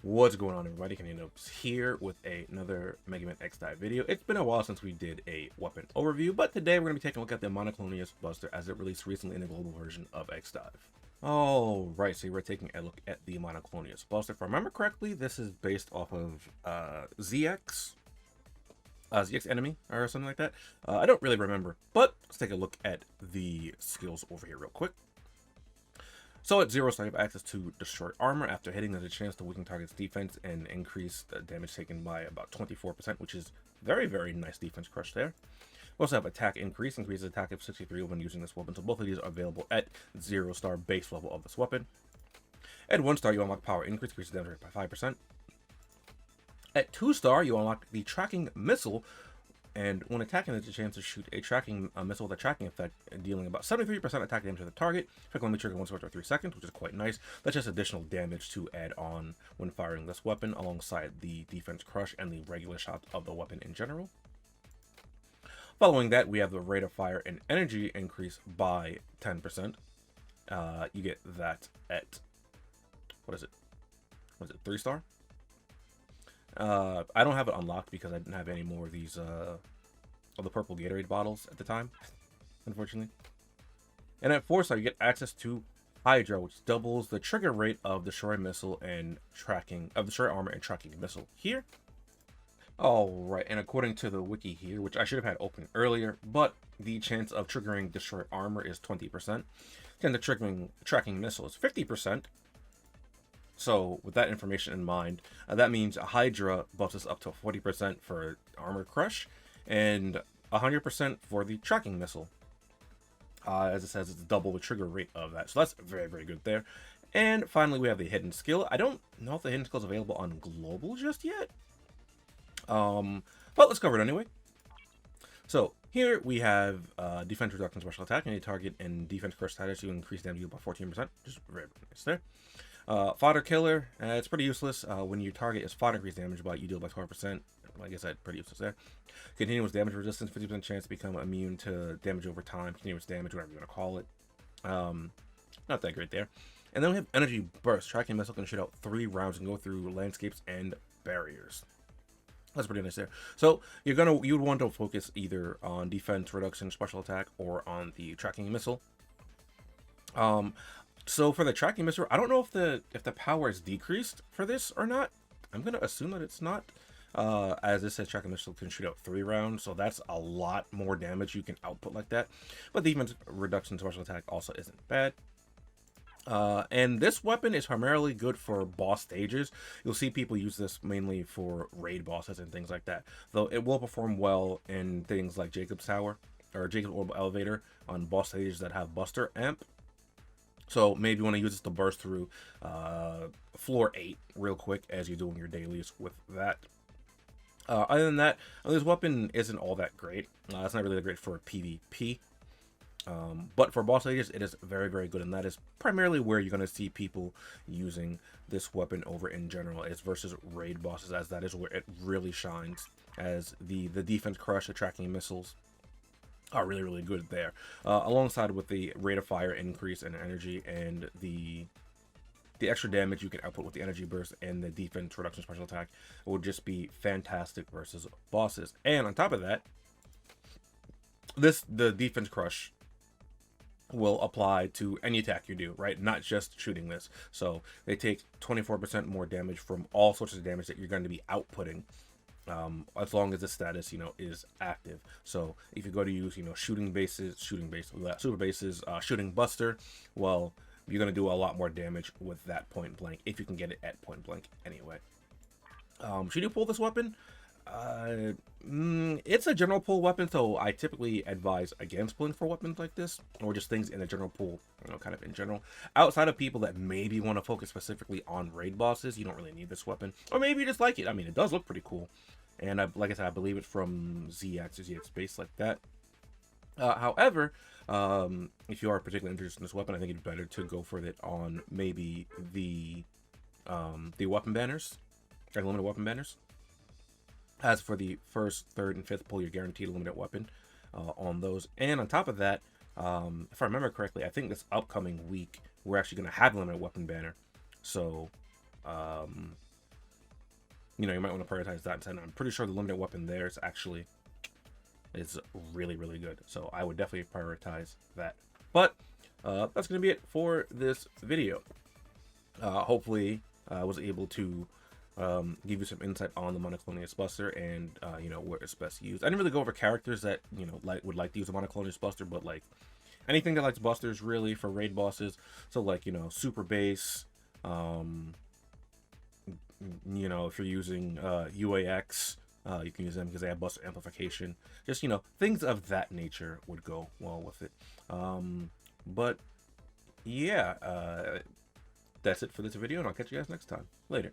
What's going on, everybody? TheKennyDubz here with another Mega Man X Dive video. It's been a while since we did a weapon overview, but today we're going to be taking a look at the Monoclonius Buster as it released recently in the global version of X Dive. Alright, so we're taking a look at the Monoclonius Buster. If I remember correctly, this is based off of ZX Enemy or something like that. I don't really remember, but let's take a look at the skills over here real quick. So at 0 star, you have access to destroy armor. After hitting, there's a chance to weaken target's defense and increase the damage taken by about 24%, which is very, very nice defense crush there. We also have attack increase, increases attack of 63 when using this weapon. So both of these are available at 0 star base level of this weapon. At 1 star, you unlock power increase, increases damage rate by 5%. At 2 star, you unlock the tracking missile. And when attacking, there's a chance to shoot a tracking missile with a tracking effect, dealing about 73% attack damage to the target. Effect only trigger once every 3 seconds, which is quite nice. That's just additional damage to add on when firing this weapon, alongside the defense crush and the regular shots of the weapon in general. Following that, we have the rate of fire and energy increase by 10%. You get that at, what is it, 3 star? I don't have it unlocked because I didn't have any more of these of the purple Gatorade bottles at the time, unfortunately. And at 4 star, you get access to Hydra, which doubles the trigger rate of destroy missile and tracking of destroy armor and tracking missile here. All right, and according to the wiki here, which I should have had open earlier, but the chance of triggering destroy armor is 20%, and the tracking missile is 50%. So with that information in mind, that means Hydra buffs us up to 40% for armor crush and 100% for the tracking missile. As it says, it's double the trigger rate of that. So that's very, very good there. And finally, we have the hidden skill. I don't know if the hidden skill is available on global just yet. But let's cover it anyway. So here we have defense reduction special attack. Any target and defense crush status, you increase damage by 14%. Just very, very nice there. Fodder killer, it's pretty useless. When your target is fodder, increase damage by you deal by 12%. Like I said, pretty useless there. Continuous damage resistance, 50% chance to become immune to damage over time. Continuous damage, whatever you want to call it. Not that great there. And then we have energy burst. Tracking missile can shoot out 3 rounds and go through landscapes and barriers. That's pretty nice there. So you'd want to focus either on defense reduction, special attack, or on the tracking missile. So for the tracking missile, I don't know if the power is decreased for this or not. I'm gonna assume that it's not. As it says, tracking missile can shoot out 3 rounds, so that's a lot more damage you can output like that. But the defense reduction special attack also isn't bad. And this weapon is primarily good for boss stages. You'll see people use this mainly for raid bosses and things like that. Though it will perform well in things like Jakob's Tower or Jakob Orbital Elevator on boss stages that have Buster Amp. So maybe you want to use this to burst through floor 8 real quick as you're doing your dailies with that. Other than that, this weapon isn't all that great. It's not really that great for PvP. But for boss stages, it is very, very good. And that is primarily where you're going to see people using this weapon over in general. Is versus raid bosses, as that is where it really shines. As the defense crush, the tracking missiles are really, really good there, alongside with the rate of fire increase and energy and the extra damage you can output with the energy burst and the defense reduction special attack will just be fantastic versus bosses. And on top of that, the defense crush will apply to any attack you do, right? Not just shooting this. So they take 24% more damage from all sorts of damage that you're going to be outputting. As long as the status, is active. So if you go to use, shooting bases, super bases, shooting buster, well, you're going to do a lot more damage with that point blank, if you can get it at point blank anyway. Should you pull this weapon? It's a general pull weapon, so I typically advise against pulling for weapons like this, or just things in the general pool, kind of in general. Outside of people that maybe want to focus specifically on raid bosses, you don't really need this weapon. Or maybe you just like it. I mean, it does look pretty cool. And like I said, I believe it's from ZX or ZX Space like that. However, if you are particularly interested in this weapon, I think it's better to go for it on maybe the weapon banners, or limited weapon banners. As for the 1st, 3rd, and 5th pull, you're guaranteed a limited weapon on those. And on top of that, if I remember correctly, I think this upcoming week, we're actually going to have a limited weapon banner. So you know, you might want to prioritize that instead. I'm pretty sure the limited weapon there is really, really good. So I would definitely prioritize that. But that's going to be it for this video. Hopefully I was able to give you some insight on the Monoclonius Buster and, you know, where it's best used. I didn't really go over characters that, you know, would like to use the Monoclonius Buster, but like anything that likes busters really for raid bosses. So like, you know, super base, you know, if you're using UAX, you can use them because they have buster amplification. Just, you know, things of that nature would go well with it. But yeah, that's it for this video, and I'll catch you guys next time. Later.